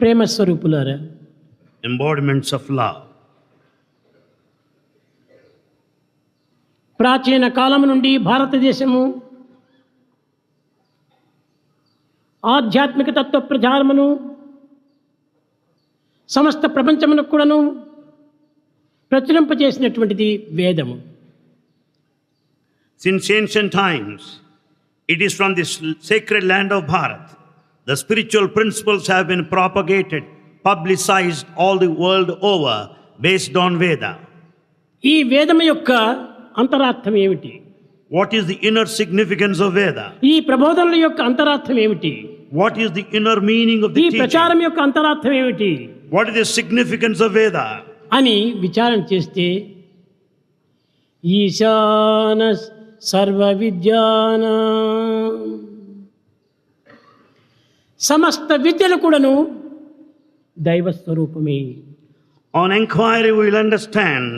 ప్రేమ స్వరూపులారా, embodiments of love. ప్రాచీన కాలం నుండి భారతదేశము ఆధ్యాత్మిక తత్వ ప్రచారమును సమస్త ప్రపంచమునకు కూడాను ప్రచురింపజేసినటువంటిది వేదము. Since ancient times, it is from this sacred land of Bharat, the spiritual principles have been propagated, publicized all the world over, based on Veda. ఈ వేదము యొక్క అంతరార్థం ఏమిటి? What is the inner significance of Veda? ఈ ప్రబోధనల యొక్క అంతరార్థం ఏమిటి? What is the inner meaning of ఈ the teaching? ప్రచారం యొక్క అంతరార్థం ఏమిటి What is the significance of Veda? అని విచారణ చేస్తే ఈశాన సర్వ విద్యానా, సమస్త విద్యలు కూడాను దైవ స్వరూపమే. On inquiry, we will understand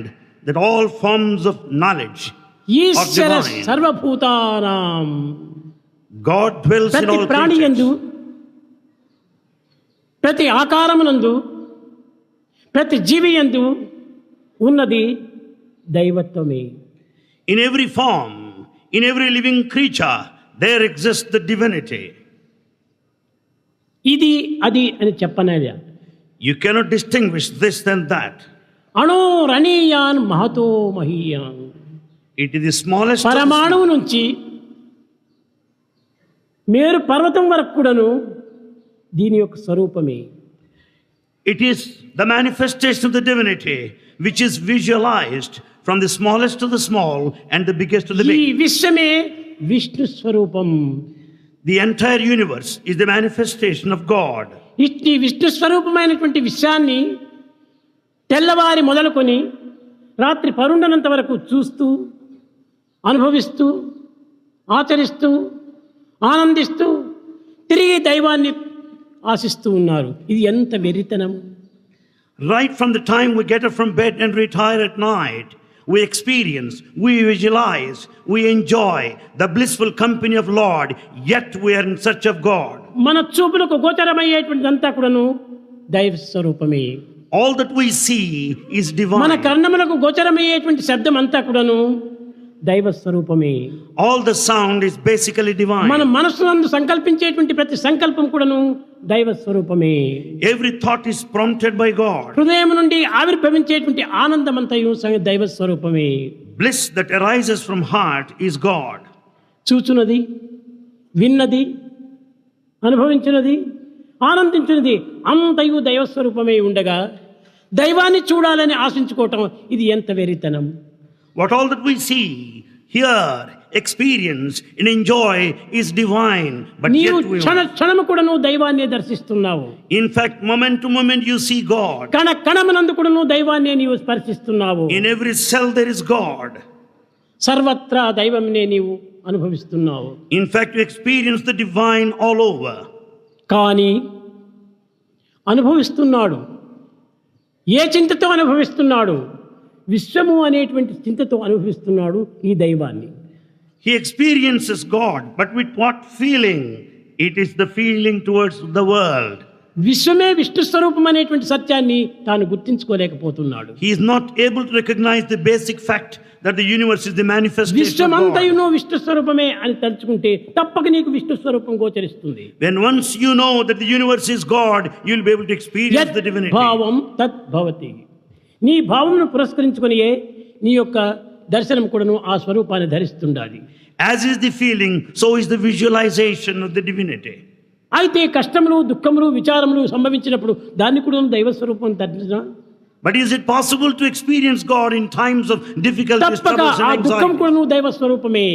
that all forms of knowledge are Eshwara divine. సర్వభూతానాం, God dwells in ప్రతి all ప్రాణి యందు, creatures. ప్రతి ఆకారమునందు, ప్రతి జీవి యందు ఉన్నది దైవత్వమే. In every form, in every living creature, there exists the divinity. ఇది అది అని చెప్పనలే. You cannot distinguish this and that. అణోరణీయాన్ Mahato మహీయాన్, It is the smallest of the పరమాణువు small. నుంచి మేరు పర్వతం వరకు కూడాను దీని యొక్క స్వరూపమే. It is the manifestation of the divinity which is visualized from the smallest to the small and the biggest to the ఈ big. విశ్వమే Vishnu స్వరూపం. The entire universe is the manifestation of God. ఇట్టి విష్ణు స్వరూపమైనటువంటి విషయాన్ని తెల్లవారి మొదలుకొని రాత్రి పరుండనంత వరకు చూస్తూ, అనుభవిస్తూ, ఆచరిస్తూ, ఆనందిస్తూ తిరిగి దైవాన్ని ఆశిస్తూ ఉన్నారు. ఇది ఎంత వెరితనం! Right from the time we get up from bed and retire at night, we experience, we visualize, we enjoy the blissful company of Lord, yet we are in search of God. మన చూపులకు గోచరమయ్యేటువంటిదంతా కూడాను దైవ స్వరూపమే. All that we see is మన divine. కర్ణములకు గోచరమయ్యేటువంటి శబ్దం అంతా కూడాను దైవ స్వరూపమే. All the sound is basically divine. మన మనస్సునందు సంకల్పించేటువంటి ప్రతి సంకల్పం కూడాను దైవ స్వరూపమే. Every thought is prompted by God. హృదయం నుండి ఆవిర్భవించేటువంటి ఆనందమంతయు దైవ స్వరూపమే. Bliss that arises from heart is God. చూచున్నది, విన్నది, అనుభవించినది, ఆనందించినది అంతయు దైవ స్వరూపమే ఉండగా దైవాన్ని చూడాలని ఆశించుకోవటం ఇది ఎంత వెరితనం! What all that we see, hear, experience and enjoy is divine, but నీవు yet we క్షణ క్షణము కూడా నువ్వు దైవాన్ని దర్శిస్తున్నావు. in fact, moment to moment you see God. కణ కణమునందు కూడా నువ్వు దైవాన్ని నీవు స్పర్శిస్తున్నావు. In every cell there is God. సర్వత్రా దైవంనే నీవు అనుభవిస్తున్నావు. In fact, you experience the divine all over. కానీ అనుభవిస్తున్నాడు, ఏ చింతతో అనుభవిస్తున్నాడు? విశ్వము అనేటువంటి చింతతో అనుభవిస్తున్నాడు ఈ దైవాన్ని. He experiences God, but with what feeling? It is the feeling towards the world. విశ్వమే Vishnu స్వరూపం అనేటువంటి సత్యాన్ని తాను గుర్తించుకోలేకపోతున్నాడు. He is not able to recognize the basic fact that the universe is the manifestation of విశ్వమంతయును God. Vishnu స్వరూపమే అని తలుచుకుంటే తప్పక నీకు విష్ణు స్వరూపం గోచరిస్తుంది. When once you know that the universe is God, you will be able to experience యత్ the divinity. భావం తత్ భవతి. నీ భావమును పురస్కరించుకొనియే నీ యొక్క దర్శనం కూడాను ఆ స్వరూపాన్ని ధరిస్తుండాలి. As is the feeling, so is the visualization of the divinity. అయితే కష్టములు, దుఃఖములు, విచారములు సంభవించినప్పుడు దాన్ని కూడా దైవ స్వరూపం ధరించిన But is it possible to experience God in times of difficulties, తప్పక troubles ఆ and దుఃఖం anxiety? కూడా దైవ స్వరూపమే.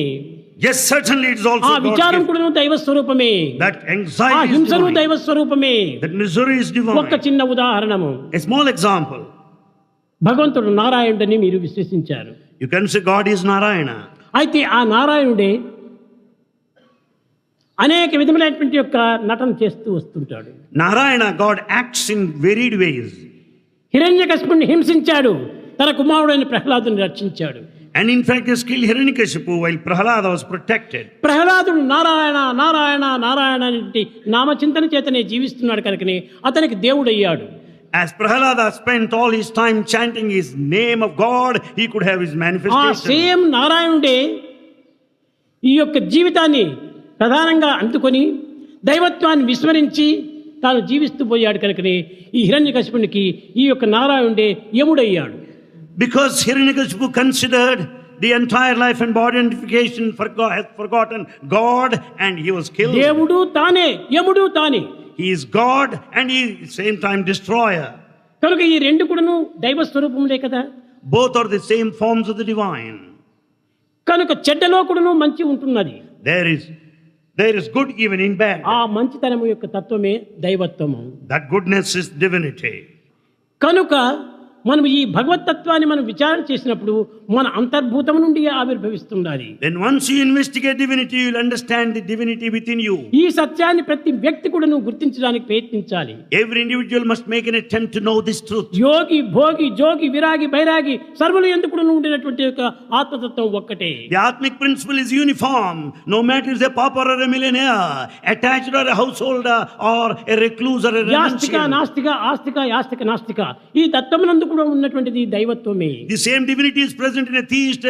Yes, certainly it is ఆ also విచారం God's gift. కూడా దైవ స్వరూపమే. That ఆ anxiety is హింసను divine. దైవ స్వరూపమే. That misery is ఒక్క divine. చిన్న ఉదాహరణము. A small example. భగవంతుడు నారాయణుడని మీరు విశ్వసించారు. You can say God is Narayana. అయితే ఆ నారాయణుడే అనేక విధములైనటువంటి యొక్క నటన చేస్తూ వస్తుంటాడు. Narayana, God acts in varied ways. హిరణ్యకశిపుణ్ణి హింసించాడు, తన కుమారుడైన ప్రహ్లాదుని రక్షించాడు. And in fact, they killed Hiranyakashipu while Prahalada was protected. ప్రహ్లాదుడు నారాయణ నారాయణ నారాయణ అనే నామచింతన చేతనే జీవిస్తున్నాడు కనుకనే అతనికి దేవుడయ్యాడు. As Prahalada spent all his time chanting his name of God, he could have his ఆ manifestation. సేమ్ నారాయణుడే ఈ యొక్క జీవితాన్ని ప్రధానంగా అందుకొని దైవత్వాన్ని విస్మరించి తాను జీవిస్తూ పోయాడు కనుకనే ఈ హిరణ్యకశిపునికి ఈ యొక్క నారాయణుడే యముడయ్యాడు. Because Hiranyakashipu considered the entire life and body identification, has forgotten God, and he was killed. దేవుడు తానే, యముడు తానే. He is God and he is same time destroyer. కనుక ఈ రెండు కూడాను దైవ స్వరూపములే కదా. Both are the same forms of the divine. కనుక చెడ్డలో కూడాను మంచి ఉంటున్నది. There is good even in bad. ఆ మంచితనము యొక్క తత్వమే దైవత్వము. That goodness is divinity. కనుక మనం ఈ భగవతత్వాన్ని మనం విచారణ చేసినప్పుడు మన అంతర్భూతం నుండి ఆవిర్భవిస్తుండాలి. Then once you investigate divinity, you will understand the divinity within you. ఈ సత్యాన్ని ప్రతి వ్యక్తి కూడా నువ్వు గుర్తించడానికి ప్రయత్నించాలి. Every individual must make an attempt to know this truth. యోగి భోగి జోగి విరాగి బైరాగి సర్వులు ఎందుకు కూడా ఉండినటువంటి యొక్క ఆత్మతత్వం ఒక్కటే. The Atmic principle is uniform. No matter if a pauper or a millionaire, attached or a householder or a recluse or a Yastika renunciant. నాస్తిక ఆస్తిక యాస్తిక నాస్తిక ఈ తత్వమునందు కూడా ఉన్నటువంటిది దైవత్వమే. The same divinity is present in a theist,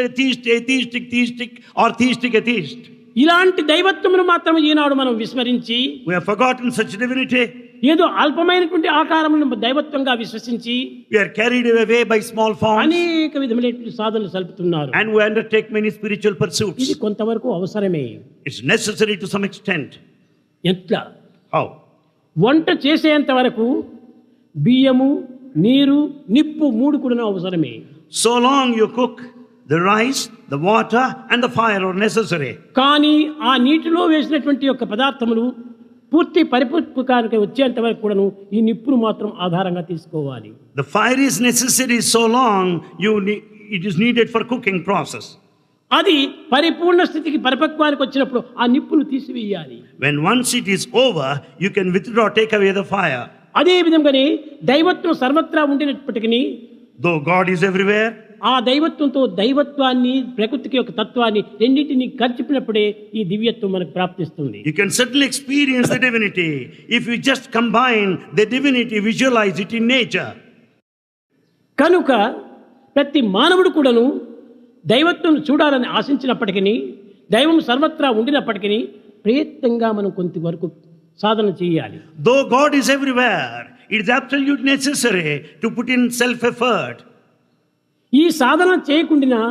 atheistic or theistic atheist. ఇలాంటి దైవత్వమును మాత్రం ఈనాడు మనం విస్మరించి We have forgotten such divinity. ఏదో అల్పమైనటువంటి ఆకారములను దైవత్వంగా విశ్వసించి We are carried away by small forms అనేక విధమైనటువంటి సాధనలు సల్పుతున్నారు. and we undertake many spiritual pursuits. ఇది కొంతవరకు అవసరమే. It's necessary to some extent. ఎట్లా? How? వంట చేసేంత వరకు బియ్యము నీరు నిప్పు మూడు కూడా అవసరమే. So long you cook, the rice, the water and the fire are necessary. కానీ ఆ నీటిలో వేసినటువంటి యొక్క పదార్థములు పూర్తి పరిపక్వానికి వచ్చేంత వరకు కూడాను ఈ నిప్పును మాత్రం ఆధారంగా తీసుకోవాలి. The fire is necessary so long it is needed for cooking process. అది పరిపూర్ణ స్థితికి పరిపక్వానికి వచ్చినప్పుడు ఆ నిప్పును తీసివేయాలి. When once it is over, you can withdraw, take away the fire. అదే విధంగానే దైవత్వం సర్వత్రా ఉండినప్పటికీ Though God is everywhere, ఆ దైవత్వంతో దైవత్వాన్ని ప్రకృతికి యొక్క తత్వాన్ని రెండింటిని కలిపినప్పుడే ఈ దివ్యత్వం మనకు ప్రాప్తిస్తుంది. you can certainly experience the divinity if you just combine the divinity, visualize it in nature. కనుక ప్రతి మానవుడు కూడాను దైవత్వం చూడాలని ఆశించినప్పటికీ దైవం సర్వత్రా ఉండినప్పటికీ ప్రయత్నంగా మనం కొంతవరకు సాధన చేయాలి. Though God is everywhere, it is absolutely necessary to put in self-effort. ఈ సాధన చేయకుండా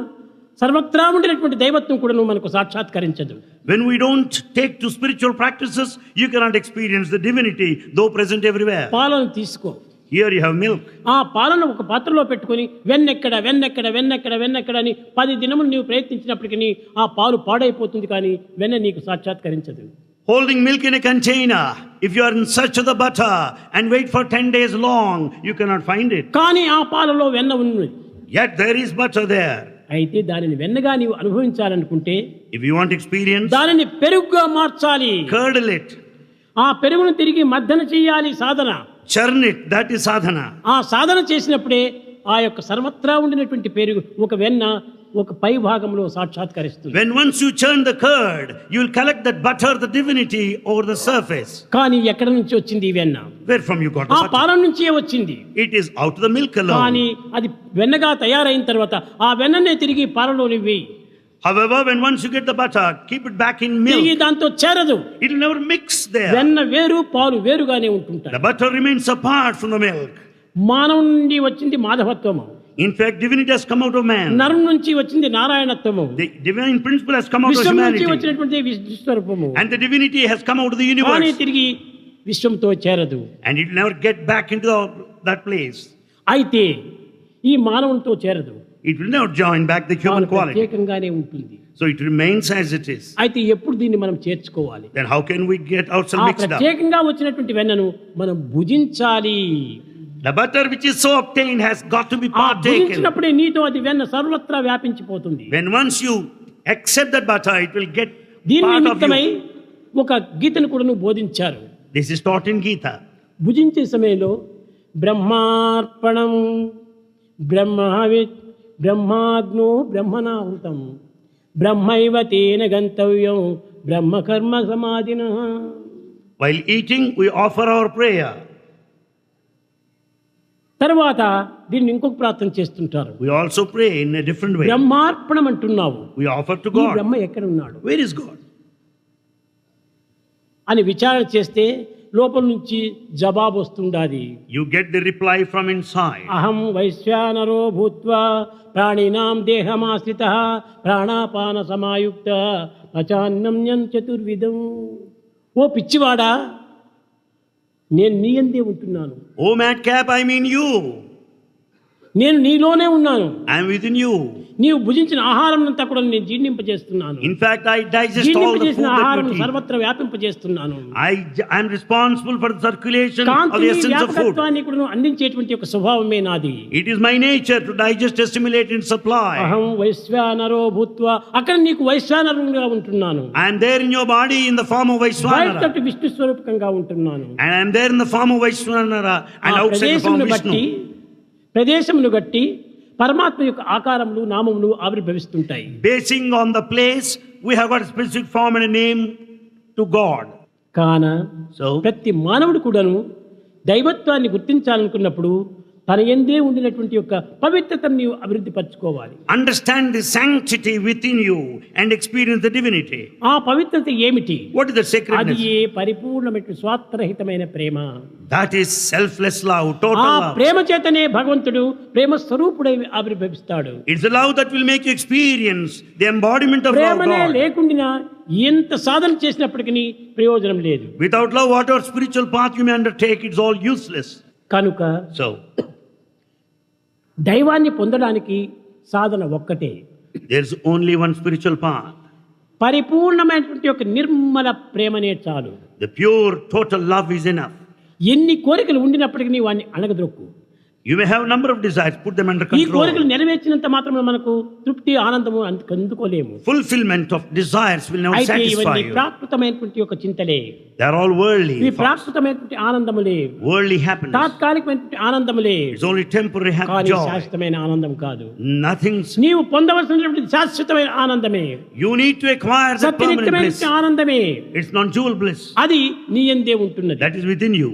సర్వత్రా ఉండినటువంటి దైవత్వం కూడా మనకు సాక్షాత్కరించదు. When we don't take to spiritual practices, you cannot experience the divinity, though present everywhere. పాలను తీసుకో. Here you have milk. ఆ పాలను ఒక పాత్రలో పెట్టుకొని వెన్నెక్కడ వెన్నెక్కడ వెన్నెక్కడ వెన్నెక్కడ అని 10 దినములు నీవు ప్రయత్నించినప్పటికీ ఆ పాలు పాడైపోతుంది, కానీ వెన్న నీకు సాక్షాత్కరించదు. Holding milk in a container, if you are in search of the butter and wait for 10 days long, you cannot find it. కానీ ఆ పాలలో వెన్న ఉన్నది. Yet there is butter there. అయితే దానిని వెన్నగా నీవు అనుభవించాలనుకుంటే If you want experience, దానిని పెరుగుగా మార్చాలి. curdle it, ఆ పెరుగును తిరిగి మద్దన చేయాలి సాధన. churn it, that is sadhana. ఆ సాధన చేసినప్పుడే ఆ యొక్క సర్వత్రా ఉండినటువంటి పెరుగు ఒక వెన్న ఒక పై భాగంలో సాక్షాత్కరిస్తుంది. When once you churn the curd, you will collect that butter, the divinity, over the surface. కానీ ఎక్కడ నుంచి వచ్చింది ఈ వెన్న? Where from you got the ఆ butter? పాల నుంచే వచ్చింది. It is out of the milk కానీ alone. అది వెన్నగా తయారైన తర్వాత ఆ వెన్ననే తిరిగి పాలలో వేయి. However, when once you get the butter, keep it back in తిరిగి milk. దాంతో చేరదు. It will never mix there. వెన్న వేరు పాలు వేరుగానే ఉంటుంటాయి. The butter remains apart from the milk. మానవు నుండి వచ్చింది మాధవత్వము. In fact, divinity has come out of man. నరం నుంచి వచ్చింది నారాయణత్వము. The divine principle has come out of విశ్వం నుంచి humanity. వచ్చినటువంటి విశ్వస్వరూపము. And the divinity has come out of the కానీ universe. తిరిగి విశ్వంతో చేరదు. And it will never get back into that place. అయితే ఈ మానవునితో చేరదు. It will never join back the human తాను quality. ప్రత్యేకంగానే ఉంటుంది. So it remains as it is. అయితే ఎప్పుడు దీన్ని మనం చేర్చుకోవాలి? Then how can we get ఆ ourselves mixed up? ప్రత్యేకంగా వచ్చినటువంటి వెన్నను మనం భుజించాలి. The butter which is so obtained has got to be ఆ partaken. భుజించినప్పుడే నీతో అది వెన్న సర్వత్రా వ్యాపించిపోతుంది. When once you accept that butter, it will get దీని part of నిమిత్తమై you. ఒక గీతను కూడా బోధించారు. This is taught in Gita. భుజించే సమయంలో బ్రహ్మార్పణం బ్రహ్మవిత్ బ్రహ్మాగ్నో బ్రహ్మణాహృతం బ్రహ్మైవ తేన గంతవ్యం బ్రహ్మకర్మ సమాధిన. While eating, we offer our prayer. తర్వాత దీన్ని ఇంకొక ప్రార్థన చేస్తుంటారు. We also pray in a different way. బ్రహ్మార్పణం అంటున్నావు, We offer to ఈ God. బ్రహ్మ ఎక్కడ ఉన్నాడు Where is God? అని విచారణ చేస్తే లోపల నుంచి జవాబు వస్తుండాది. You get the reply from inside. అహం వైశ్వానరో భూత్వా ప్రాణినాం దేహమాశ్రితః ప్రాణాపాన సమాయుక్త పచాన్నం చతుర్విధం. ఓ పిచ్చివాడా, నేను నీ యందే ఉంటున్నాను, Oh madcap, I mean you. నేను నీలోనే ఉన్నాను, I am within you. నీవు భుజించిన ఆహారం అంతా కూడా నేను జీర్ణింపజేస్తున్నాను. In fact, I digest all the food జీర్ణింపజేసిన that ఆహారం you eat. సర్వత్ర వ్యాపింపజేస్తున్నాను. I am responsible for the circulation of the కాంతిని essence of food. వ్యాపకత్వాన్ని కూడా అందించేటువంటి ఒక స్వభావమే నాది. It is my nature to digest, assimilate and supply. అహం వైశ్వానరో భూత్వా, అక్కడ నీకు వైశ్వానరుగా ఉంటున్నాను, I am there in your body in the form of Vaishwanara. బయట విష్ణు స్వరూపకంగా ఉంటున్నాను. And I am there in the form of Vaishwanara and ఆ outside the form of ప్రదేశమును Vishnu. గట్టి పరమాత్మ యొక్క ఆకారములు నామములు ఆవిర్భవిస్తుంటాయి. Basing on the place, we have got a specific form and a name to God. కాన So, ప్రతి మానవుడు కూడాను దైవత్వాన్ని గుర్తించాలనుకున్నప్పుడు తన యందే ఉండినటువంటి యొక్క పవిత్రతను నీవు అభివృద్ధి పరచుకోవాలి. understand the sanctity within you and experience the divinity. ఆ పవిత్రత ఏమిటి? What is the అది sacredness? ఏ పరిపూర్ణమైన స్వార్థరహితమైన ప్రేమ. That is selfless love, ఆ total love. ప్రేమ చేతనే భగవంతుడు ప్రేమ స్వరూపుడై ఆవిర్భవిస్తాడు. It's the love that will make you experience the embodiment of love ప్రేమనే God. లేకుండా ఎంత సాధన చేసినప్పటికీ ప్రయోజనం లేదు. Without love, whatever spiritual path you may undertake, it's all useless. కనుక So, దైవాన్ని పొందడానికి సాధన ఒక్కటే, there's only one spiritual path. పరిపూర్ణమైనటువంటి ఒక నిర్మల ప్రేమనే చాలు. The pure, total love is enough. ఎన్ని కోరికలు ఉండినప్పటికీ వాడిని అణగదొక్కు. You may have a number of desires, put them under ఈ కోరికలు control. నెరవేర్చినంత మాత్రం మనకు తృప్తి ఆనందము అందుకోలేము. Fulfillment of desires will never అయితే satisfy ఇవన్నీ you. ప్రాకృతమైనటువంటి ఒక చింతలే, They are all worldly. ఇవి thoughts. ప్రాకృతమైనటువంటి ఆనందములే, Worldly happiness. తాత్కాలికమైనటువంటి ఆనందములే, It's only temporary కానీ joy. శాశ్వతమైన ఆనందం కాదు. Nothing's. నీవు పొందవలసినటువంటి శాశ్వతమైన ఆనందమే, You need to acquire the permanent bliss. సత్యనిత్యమైన ఆనందమే, It's non-dual bliss. అది నీ యందే ఉంటున్నది. That is within you.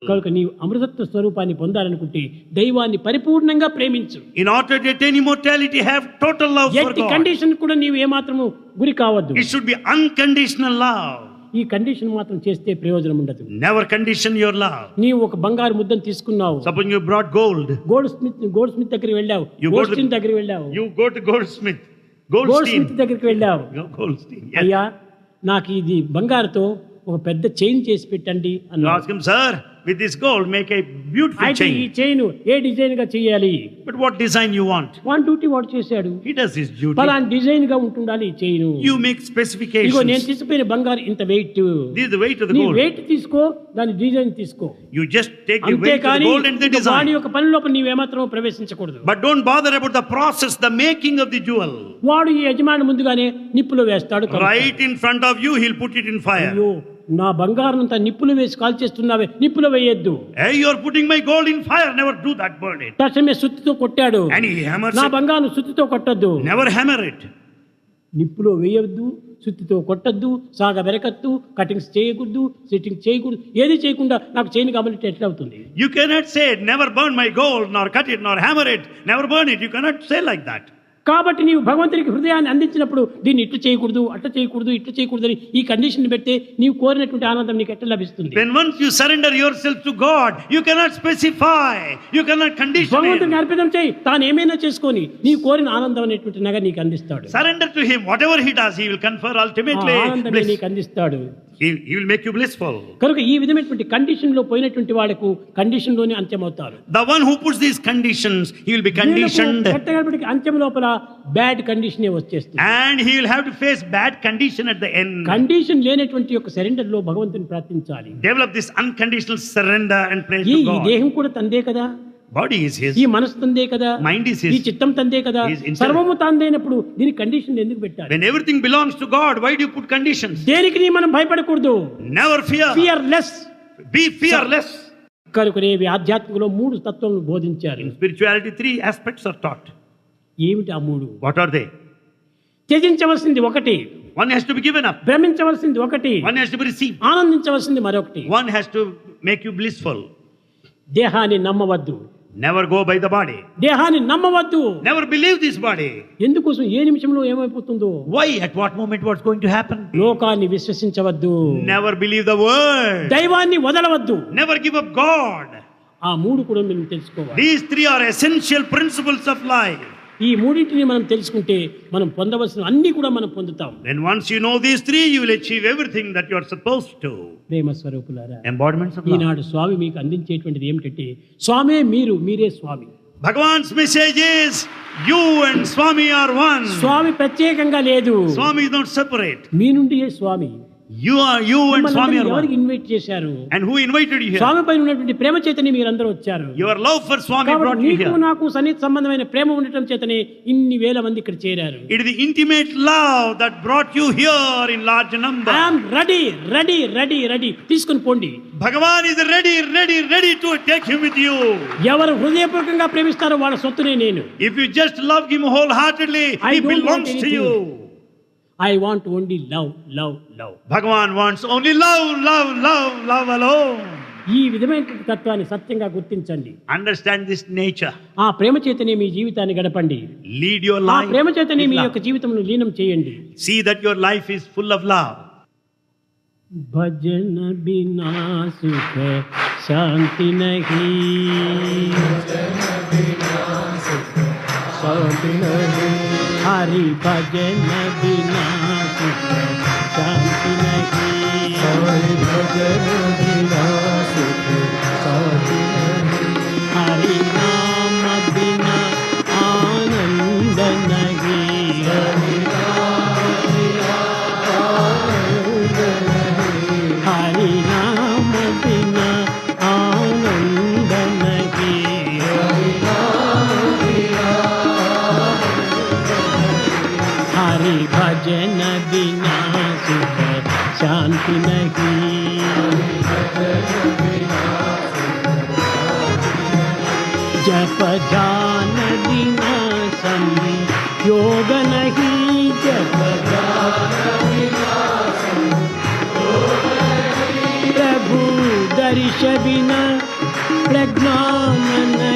కనుక నీవు అమృతత్వ స్వరూపాన్ని పొందాలనుకుంటే దైవాన్ని పరిపూర్ణంగా ప్రేమించు. In order to attain immortality, have total love for ఎట్టి God. కండిషన్ కూడా నీవు ఏమాత్రము గురి కావద్దు. It should be unconditional love. ఈ కండిషన్ మాత్రం చేస్తే ప్రయోజనం ఉండదు. Never condition your love. నీవు ఒక బంగారు ముద్దను తీసుకున్నావు, Suppose you brought gold. Gold Smith దగ్గరికి వెళ్ళావు, You go to gold Smith దగ్గరికి వెళ్ళావు, You go to goldsmith. Gold Goldstein. Smith దగ్గరికి వెళ్ళావు. Goldstein. Yes. అయ్యా, నాకు ఇది బంగారుతో ఒక పెద్ద చైన్ చేసి పెట్టండి You అన్నాడు. ask him, sir, with this gold, make a beautiful అయితే ఈ chain. చైన్ ఏ డిజైన్ గా చేయాలి? But what design you want? వాన్ డ్యూటీ వాడు చేశాడు. He does his duty. పలానా డిజైన్ గా ఉంటుండాలి ఈ చైన్. You make ఇగో నేను specifications. తీసుకుపోయిన బంగారు ఇంత weight, This is the weight of the నీ gold. వెయిట్ తీసుకో, దాని డిజైన్ తీసుకో. You just take the weight of the అంతేకాని gold and the వాడి design. యొక్క పని లోపల నీవేమాత్రం ప్రవేశించకూడదు. But don't bother about the process, the making of the jewel. వాడు ఈ యజమాని ముందుగానే నిప్పులో వేస్తాడు కనుక. Right in front of you, he'll put it in fire. అయ్యో, నా బంగారం అంతా నిప్పులు వేసి కాల్చేస్తున్నావే, నిప్పులో వేయొద్దు. Hey, you're putting my gold in fire. Never do that, burn it. తక్షణమే సుత్తితో కొట్టాడు. And he hammers నా it. బంగారం సుత్తితో కొట్టద్దు, Never hammer it. నిప్పులో వేయవద్దు, సుత్తితో కొట్టద్దు, సాగ వెరకద్దు, కటింగ్స్ చేయకూడదు, సెట్టింగ్ చేయకూడదు, ఏది చేయకుండా నాకు చేయను కాబట్టి ఎట్లా అవుతుంది? You cannot say, never burn my gold, nor cut it, nor hammer it. Never burn it. You cannot say like that. కాబట్టి నీవు భగవంతునికి హృదయాన్ని అందించినప్పుడు దీన్ని ఇట్లా చేయకూడదు, అట్లా చేయకూడదు, ఇట్లా చేయకూడదు అని ఈ కండిషన్ పెడితే నీవు కోరినటువంటి ఆనందం నీకు ఎట్లా లభిస్తుంది? When once you surrender yourself to God, you cannot specify. You cannot condition భగవంతునికి Him. అర్పితం చేయి, తాను ఏమైనా చేసుకొని నీవు కోరిన ఆనందం అనేటువంటి నగ నీకు అందిస్తాడు. Surrender to Him. Whatever He does, He will confer ఆ ultimately ఆనందమే bliss. నీకు అందిస్తాడు. He will make you blissful. కనుక ఈ విధమైనటువంటి కండిషన్ లో పోయినటువంటి వాళ్లకు కండిషన్ లోనే అంత్యమవుతారు. The one who puts these conditions, he will be conditioned. కట్టగడపటికి అంత్యం లోపల బ్యాడ్ కండిషన్ వచ్చేస్తుంది. And he will have to face bad condition at the end. Condition లేనటువంటి యొక్క సరెండర్ లో భగవంతుని ప్రార్థించాలి. Develop this unconditional surrender and praise ఈ to God. దేహం కూడా తందే కదా, Body is His. ఈ మనసు తందే కదా, Mind is ఈ His. చిత్తం తందే కదా, His intellect. సర్వము తందైనప్పుడు దీని కండిషన్ ఎందుకు పెట్టాలి? When everything belongs to God, why do you put conditions? దేనికి నీ మనం భయపడకూడదు. Never fear. Fearless. Be fearless. కనుకనే ఆధ్యాత్మికలో 3 తత్వములు బోధించారు. In spirituality, 3 aspects are taught. ఏమిటి ఆ మూడు? What are they? త్యజించవలసింది ఒకటి, One has to be given up. భ్రమించవలసింది ఒకటి, One has to be received. ఆనందించవలసింది మరొకటి. One has to make you blissful. దేహాన్ని నమ్మవద్దు, Never go by the body. దేహాన్ని నమ్మవద్దు. Never believe this body. ఎందుకోసం? ఏ నిమిషంలో ఏమైపోతుందో. Why? At what moment what's going to happen? లోకాన్ని విశ్వసించవద్దు, Never believe the word. దైవాన్ని వదలవద్దు. Never give up God. ఆ మూడు కూడా మనం తెలుసుకోవాలి. These three are essential principles of life. ఈ మూడింటిని మనం తెలుసుకుంటే మనం పొందవలసిన అన్ని కూడా మనం పొందుతాం. Then once you know these three, you will achieve everything that you are supposed to. ప్రేమ స్వరూపులారా, Embodiments of love. ఈనాడు స్వామి మీకు అందించేటువంటిది ఏమిటంటే, స్వామే మీరు, మీరే స్వామి. Bhagavan's message is, you and Swami are one. స్వామి ప్రత్యేకంగా లేదు, Swami is not separate. మీ నుండియే Swami. You and Swami are ఎవరికి one. ఇన్వైట్ చేశారు? And who invited you here? Swami పైన ఉన్నటువంటి ప్రేమ చేతనే మీరందరూ వచ్చారు. Your love for Swami కాబట్టి brought you నీకు here. నాకు సన్నిహిత సంబంధమైన ప్రేమ ఉండటం చేతనే ఇన్ని వేల మంది ఇక్కడ చేరారు. It is the intimate love that brought you here in large number. I am ready. తీసుకుని పోండి. Bhagavan is ready to take him with you. ఎవరు హృదయపూర్వకంగా ప్రేమిస్తారో వాళ్ళ సొత్తునే నేను. If you just love him wholeheartedly, I he don't want belongs to anything. you. I want only love. Bhagavan wants only love alone. ఈ విధమైన తత్వాన్ని సత్యంగా గుర్తించండి. Understand this nature. ఆ ప్రేమ చేతనే మీ జీవితాన్ని గడపండి. Lead your ఆ life. ప్రేమ చేతనే with మీ love. యొక్క జీవితంలో లీనం చేయండి. See that your life is full of love. భజన బినా సుఖ శాంతి నహీ, హరి భజన బినా సుఖ శాంతి నహీ, హరి నామ బినా ఆనంద నహీ, హరి నామ బినా ఆనంద నహీ, హరి భజన బినా సుఖ శాంతి నహీ. जप ध्यान बिना संयोग नहीं, जप प्रभु दर्श बिना प्रज्ञान नहीं.